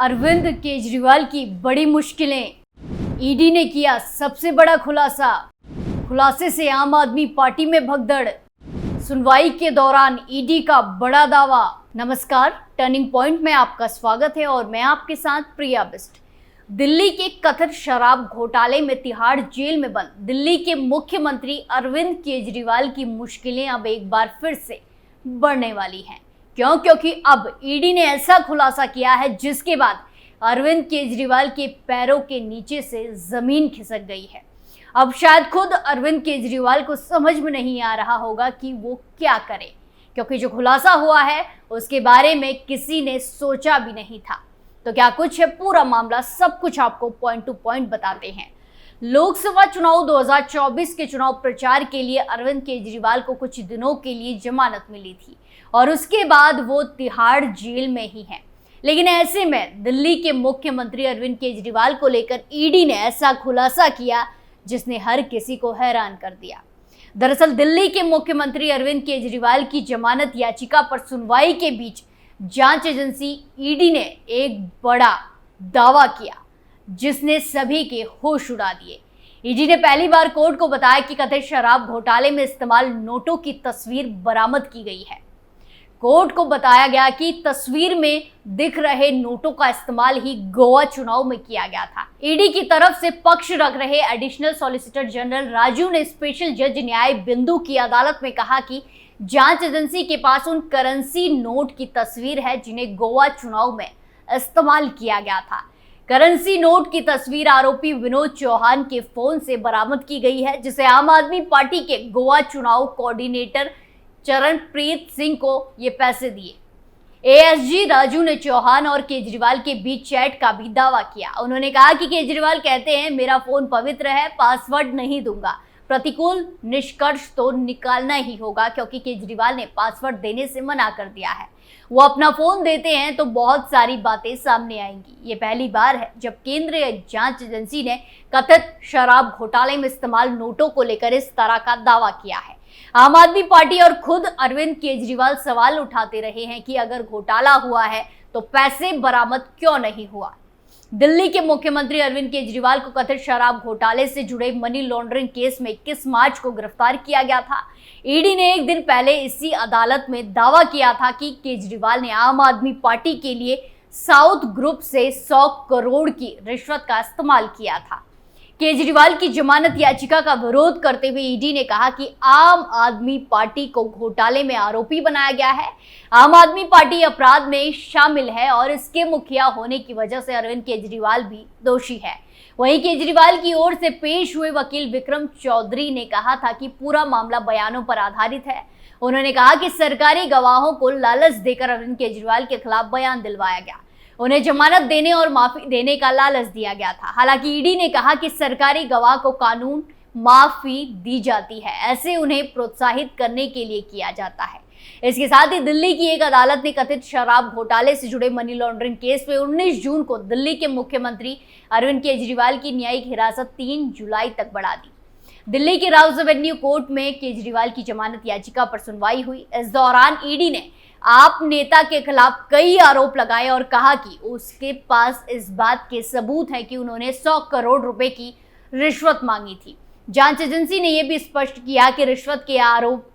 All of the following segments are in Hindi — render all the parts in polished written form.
अरविंद केजरीवाल की बड़ी मुश्किलें, ईडी ने किया सबसे बड़ा खुलासा। खुलासे से आम आदमी पार्टी में भगदड़, सुनवाई के दौरान ईडी का बड़ा दावा। नमस्कार, टर्निंग पॉइंट में आपका स्वागत है और मैं आपके साथ प्रिया बिस्ट। दिल्ली के कथित शराब घोटाले में तिहाड़ जेल में बंद दिल्ली के मुख्यमंत्री अरविंद केजरीवाल की मुश्किलें अब एक बार फिर से बढ़ने वाली हैं। क्योंकि अब ईडी ने ऐसा खुलासा किया है जिसके बाद अरविंद केजरीवाल के पैरों के नीचे से जमीन खिसक गई है। अब शायद खुद अरविंद केजरीवाल को समझ में नहीं आ रहा होगा कि वो क्या करे, क्योंकि जो खुलासा हुआ है उसके बारे में किसी ने सोचा भी नहीं था। तो क्या कुछ है पूरा मामला, सब कुछ आपको पॉइंट टू पॉइंट बताते हैं। लोकसभा चुनाव 2024 के चुनाव प्रचार के लिए अरविंद केजरीवाल को कुछ दिनों के लिए जमानत मिली थी और उसके बाद वो तिहाड़ जेल में ही हैं। लेकिन ऐसे में दिल्ली के मुख्यमंत्री अरविंद केजरीवाल को लेकर ईडी ने ऐसा खुलासा किया जिसने हर किसी को हैरान कर दिया। दरअसल दिल्ली के मुख्यमंत्री अरविंद केजरीवाल की जमानत याचिका पर सुनवाई के बीच जांच एजेंसी ईडी ने एक बड़ा दावा किया जिसने सभी के होश उड़ा दिए। ईडी ने पहली बार कोर्ट को बताया कि कथित शराब घोटाले में इस्तेमाल नोटों की तस्वीर बरामद की गई है। कोर्ट को बताया गया कि तस्वीर में दिख रहे नोटों का इस्तेमाल ही गोवा चुनाव में किया गया था। ईडी की तरफ से पक्ष रख रहे एडिशनल सॉलिसिटर जनरल राजू ने स्पेशल जज न्याय बिंदु की अदालत में कहा कि जांच एजेंसी के पास उन करेंसी नोट की तस्वीर है जिन्हें गोवा चुनाव में इस्तेमाल किया गया था। करेंसी नोट की तस्वीर आरोपी विनोद चौहान के फोन से बरामद की गई है, जिसे आम आदमी पार्टी के गोवा चुनाव कोऑर्डिनेटर चरणप्रीत सिंह को ये पैसे दिए। एएसजी राजू ने चौहान और केजरीवाल के बीच चैट का भी दावा किया। उन्होंने कहा कि केजरीवाल कहते हैं मेरा फोन पवित्र है, पासवर्ड नहीं दूंगा। प्रतिकूल निष्कर्ष तो निकालना ही होगा क्योंकि केजरीवाल ने पासवर्ड देने से मना कर दिया है। वो अपना फोन देते हैं तो बहुत सारी बातें सामने आएंगी। ये पहली बार है जब केंद्रीय जांच एजेंसी ने कथित शराब घोटाले में इस्तेमाल नोटों को लेकर इस तरह का दावा किया है। आम आदमी पार्टी और खुद अरविंद केजरीवाल सवाल उठाते रहे हैं कि अगर घोटाला हुआ है तो पैसे बरामद क्यों नहीं हुआ। दिल्ली के मुख्यमंत्री अरविंद केजरीवाल को कथित शराब घोटाले से जुड़े मनी लॉन्ड्रिंग केस में 21 मार्च को गिरफ्तार किया गया था। ईडी ने एक दिन पहले इसी अदालत में दावा किया था कि केजरीवाल ने आम आदमी पार्टी के लिए साउथ ग्रुप से 100 करोड़ की रिश्वत का इस्तेमाल किया था। केजरीवाल की जमानत याचिका का विरोध करते हुए ईडी ने कहा कि आम आदमी पार्टी को घोटाले में आरोपी बनाया गया है। आम आदमी पार्टी अपराध में शामिल है और इसके मुखिया होने की वजह से अरविंद केजरीवाल भी दोषी है। वहीं केजरीवाल की ओर से पेश हुए वकील विक्रम चौधरी ने कहा था कि पूरा मामला बयानों पर आधारित है। उन्होंने कहा कि सरकारी गवाहों को लालच देकर अरविंद केजरीवाल के खिलाफ बयान दिलवाया गया। उन्हें जमानत देने और माफी देने का लालच दिया गया था। हालांकि ईडी ने कहा कि सरकारी गवाह को कानून माफी दी जाती है, ऐसे उन्हें प्रोत्साहित करने के लिए किया जाता है। इसके साथ ही दिल्ली की एक अदालत ने कथित शराब घोटाले से जुड़े मनी लॉन्ड्रिंग केस में 19 जून को दिल्ली के मुख्यमंत्री अरविंद केजरीवाल की न्यायिक हिरासत 3 जुलाई तक बढ़ा दी। दिल्ली के राउज एवेन्यू कोर्ट में केजरीवाल की जमानत याचिका पर सुनवाई हुई। इस दौरान ईडी ने आप नेता के खिलाफ कई आरोप लगाए और कहा कि उसके पास इस बात के सबूत हैं कि उन्होंने 100 करोड़ रुपए की रिश्वत मांगी थी। जांच एजेंसी ने यह भी स्पष्ट किया कि रिश्वत के आरोप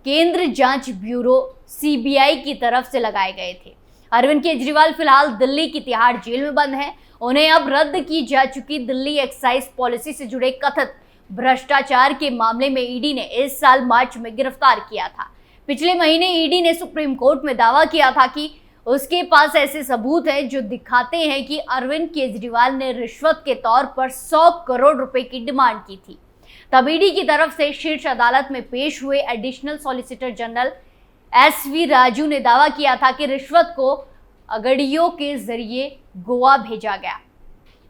केंद्र जांच ब्यूरो सीबीआई की तरफ से लगाए गए थे। अरविंद केजरीवाल फिलहाल दिल्ली की तिहाड़ जेल में बंद हैं। उन्हें अब रद्द की जा चुकी दिल्ली एक्साइज पॉलिसी से जुड़े कथित भ्रष्टाचार के मामले में ईडी ने इस साल मार्च में गिरफ्तार किया था। पिछले महीने ईडी ने सुप्रीम कोर्ट में दावा किया था कि उसके पास ऐसे सबूत हैं जो दिखाते हैं कि अरविंद केजरीवाल ने रिश्वत के तौर पर 100 करोड़ रुपए की डिमांड की थी। तब ईडी की तरफ से शीर्ष अदालत में पेश हुए additional solicitor general SV Raju ने दावा किया था कि रिश्वत को अगड़ियों के जरिए गोवा भेजा गया,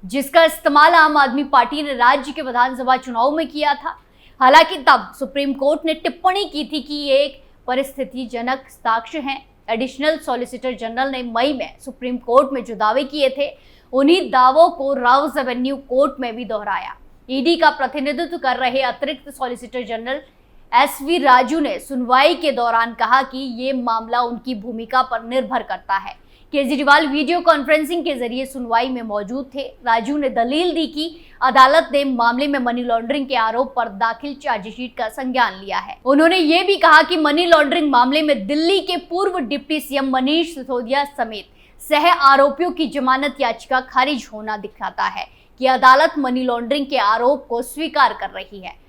जिसका इस्तेमाल आम आदमी पार्टी ने राज्य के विधानसभा चुनाव में किया था। हालांकि तब सुप्रीम कोर्ट ने टिप्पणी की थी कि ये एक परिस्थितिजनक साक्ष्य हैं। एडिशनल सॉलिसिटर जनरल ने मई में सुप्रीम कोर्ट में जो दावे किए थे उन्हीं दावों को राउज एवेन्यू कोर्ट में भी दोहराया। ईडी का प्रतिनिधित्व कर रहे अतिरिक्त सॉलिसिटर जनरल एसवी राजू ने सुनवाई के दौरान कहा कि ये मामला उनकी भूमिका पर निर्भर करता है केजरीवाल वीडियो कॉन्फ्रेंसिंग के जरिए सुनवाई में मौजूद थे। राजू ने दलील दी कि अदालत ने मामले में मनी लॉन्ड्रिंग के आरोप पर दाखिल चार्जशीट का संज्ञान लिया है। उन्होंने ये भी कहा कि मनी लॉन्ड्रिंग मामले में दिल्ली के पूर्व डिप्टी सीएम मनीष सिसोदिया समेत सह आरोपियों की जमानत याचिका खारिज होना दिखाता है कि अदालत मनी लॉन्ड्रिंग के आरोप को स्वीकार कर रही है।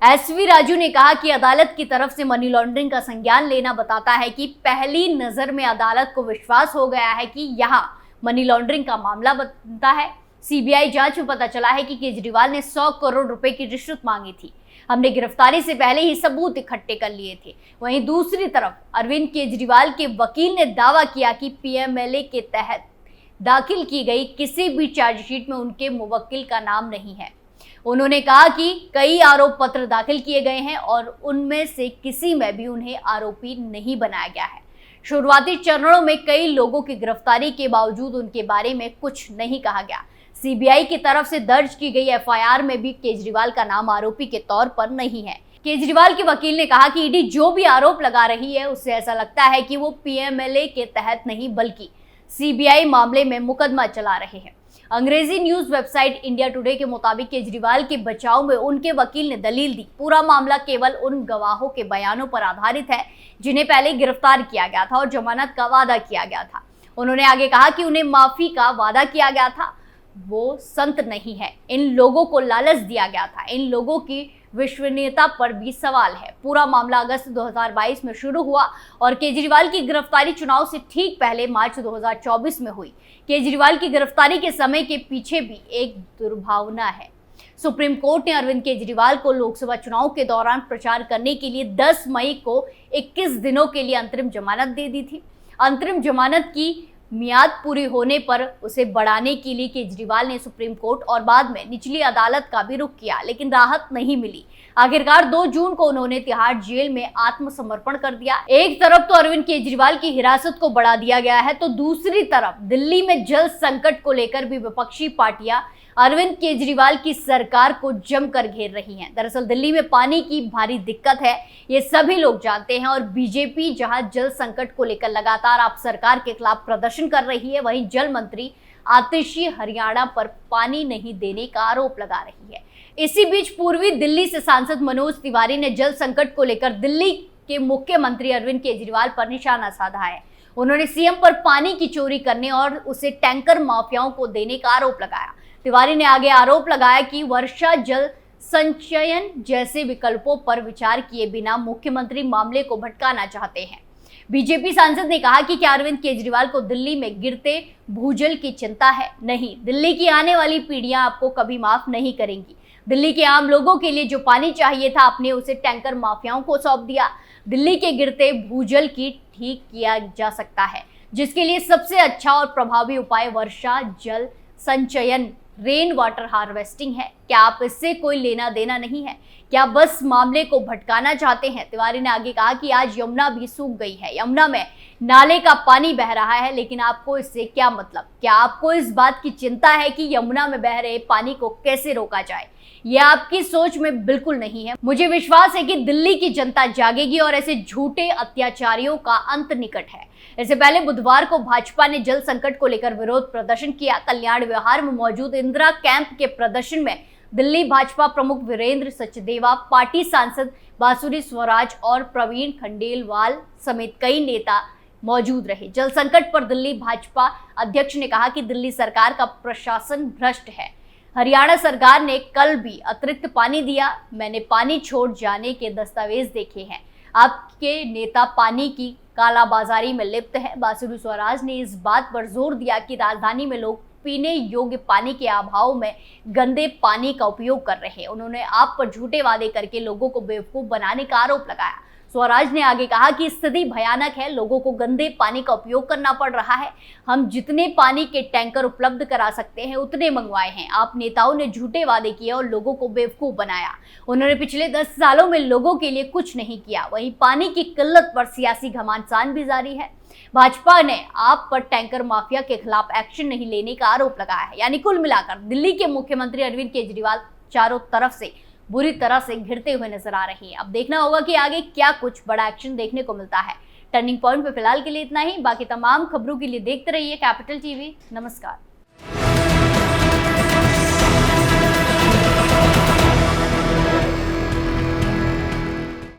एसवी राजू ने कहा कि अदालत की तरफ से मनी लॉन्ड्रिंग का संज्ञान लेना बताता है कि पहली नजर में अदालत को विश्वास हो गया है कि यहाँ मनी लॉन्ड्रिंग का मामला बनता है। सीबीआई जांच में पता चला है कि केजरीवाल ने 100 करोड़ रुपए की रिश्वत मांगी थी। हमने गिरफ्तारी से पहले ही सबूत इकट्ठे कर लिए थे। वहीं दूसरी तरफ अरविंद केजरीवाल के वकील ने दावा किया कि पीएमएलए के तहत दाखिल की गई किसी भी चार्जशीट में उनके मुवक्किल का नाम नहीं है। उन्होंने कहा कि कई आरोप पत्र दाखिल किए गए हैं और उनमें से किसी में भी उन्हें आरोपी नहीं बनाया गया है। शुरुआती चरणों में कई लोगों की गिरफ्तारी के बावजूद उनके बारे में कुछ नहीं कहा गया। सीबीआई की तरफ से दर्ज की गई एफआईआर में भी केजरीवाल का नाम आरोपी के तौर पर नहीं है। केजरीवाल के वकील ने कहा कि ईडी जो भी आरोप लगा रही है उससे ऐसा लगता है कि वो पीएमएलए के तहत नहीं बल्कि सीबीआई मामले में मुकदमा चला रहे हैं। अंग्रेजी न्यूज वेबसाइट इंडिया टुडे के मुताबिक केजरीवाल के बचाव में उनके वकील ने दलील दी, पूरा मामला केवल उन गवाहों के बयानों पर आधारित है जिन्हें पहले गिरफ्तार किया गया था और जमानत का वादा किया गया था। उन्होंने आगे कहा कि उन्हें माफी का वादा किया गया था, वो संत नहीं है। इन लोगों को लालच दिया गया था। इन लोगों की विश्वसनीयता पर भी सवाल है। पूरा मामला अगस्त 2022 में शुरू हुआ और केजरीवाल की गिरफ्तारी चुनाव से ठीक पहले मार्च 2024 में हुई। केजरीवाल की गिरफ्तारी के समय के पीछे भी एक दुर्भावना है। सुप्रीम कोर्ट ने अरविंद केजरीवाल को लोकसभा चुनाव के दौरान प्रचार करने के लिए 10 मई को 21 दिनों के लिए अंतरिम जमानत दे दी थी। अंतरिम जमानत की मियाद पूरी होने पर उसे बढ़ाने के लिए केजरीवाल ने सुप्रीम कोर्ट और बाद में निचली अदालत का भी रुख किया, लेकिन राहत नहीं मिली। आखिरकार 2 जून को उन्होंने तिहाड़ जेल में आत्मसमर्पण कर दिया। एक तरफ तो अरविंद केजरीवाल की हिरासत को बढ़ा दिया गया है, तो दूसरी तरफ दिल्ली में जल संकट को लेकर भी विपक्षी पार्टियां अरविंद केजरीवाल की सरकार को जमकर घेर रही हैं। दरअसल दिल्ली में पानी की भारी दिक्कत है, ये सभी लोग जानते हैं, और बीजेपी जहां जल संकट को लेकर लगातार आप सरकार के खिलाफ प्रदर्शन कर रही है, वहीं जल मंत्री आतिशी हरियाणा पर पानी नहीं देने का आरोप लगा रही है। इसी बीच पूर्वी दिल्ली से सांसद मनोज तिवारी ने जल संकट को लेकर दिल्ली के मुख्यमंत्री अरविंद केजरीवाल पर निशाना साधा है। उन्होंने सीएम पर पानी की चोरी करने और उसे टैंकर माफियाओं को देने का आरोप लगाया। तिवारी ने आगे आरोप लगाया कि वर्षा जल संचयन जैसे विकल्पों पर विचार किए बिना मुख्यमंत्री मामले को भटकाना चाहते हैं। बीजेपी सांसद ने कहा कि क्या अरविंद केजरीवाल को दिल्ली में गिरते भूजल की चिंता है? नहीं, दिल्ली की आने वाली पीढ़ियां आपको कभी माफ नहीं करेंगी। दिल्ली के आम लोगों के लिए जो पानी चाहिए था, आपने उसे टैंकर माफियाओं को सौंप दिया। दिल्ली के गिरते भूजल की ठीक किया जा सकता है, जिसके लिए सबसे अच्छा और प्रभावी उपाय वर्षा जल संचयन रेन वाटर हार्वेस्टिंग है। क्या आप इससे कोई लेना देना नहीं है? क्या बस मामले को भटकाना चाहते हैं? तिवारी ने आगे कहा कि आज यमुना भी सूख गई है, यमुना में नाले का पानी बह रहा है, लेकिन आपको इससे क्या मतलब? क्या आपको इस बात की चिंता है कि यमुना में बह रहे पानी को कैसे रोका जाए? यह आपकी सोच में बिल्कुल नहीं है। मुझे विश्वास है कि दिल्ली की जनता जागेगी और ऐसे झूठे अत्याचारियों का अंत निकट है। इससे पहले बुधवार को भाजपा ने जल संकट को लेकर विरोध प्रदर्शन किया। कल्याण विहार में मौजूद इंदिरा कैंप के प्रदर्शन में दिल्ली भाजपा प्रमुख वीरेंद्र सचदेवा, पार्टी सांसद बांसुरी स्वराज और प्रवीण खंडेलवाल समेत कई नेता मौजूद रहे। जल संकट पर दिल्ली भाजपा अध्यक्ष ने कहा कि दिल्ली सरकार का प्रशासन भ्रष्ट है। हरियाणा सरकार ने कल भी अतिरिक्त पानी दिया। मैंने पानी छोड़ जाने के दस्तावेज देखे हैं। आपके नेता पानी की कालाबाजारी में लिप्त है। बांसुरी स्वराज ने इस बात पर जोर दिया कि राजधानी में लोग पीने योग्य पानी के अभाव में गंदे पानी का उपयोग कर रहे हैं। उन्होंने आप पर झूठे वादे करके लोगों को बेवकूफ बनाने का आरोप लगाया। स्वराज ने आगे कहा कि स्थिति भयानक है, लोगों को गंदे पानी का उपयोग करना पड़ रहा है। हम जितने पानी के टैंकर उपलब्ध करा सकते हैं उतने मंगवाए हैं। आप नेताओं ने झूठे वादे किए और लोगों को बेवकूफ बनाया। उन्होंने पिछले 10 सालों में लोगों के लिए कुछ नहीं किया। वहीं पानी की किल्लत पर सियासी घमासान भी जारी है। भाजपा ने आप पर टैंकर माफिया के खिलाफ एक्शन नहीं लेने का आरोप लगाया है। यानी कुल मिलाकर दिल्ली के मुख्यमंत्री अरविंद केजरीवाल चारों तरफ से बुरी तरह से घिरते हुए नजर आ रही है। अब देखना होगा कि आगे क्या कुछ बड़ा एक्शन देखने को मिलता है। टर्निंग पॉइंट पे फिलहाल के लिए इतना ही। बाकी तमाम खबरों के लिए देखते रहिए कैपिटल टीवी। नमस्कार।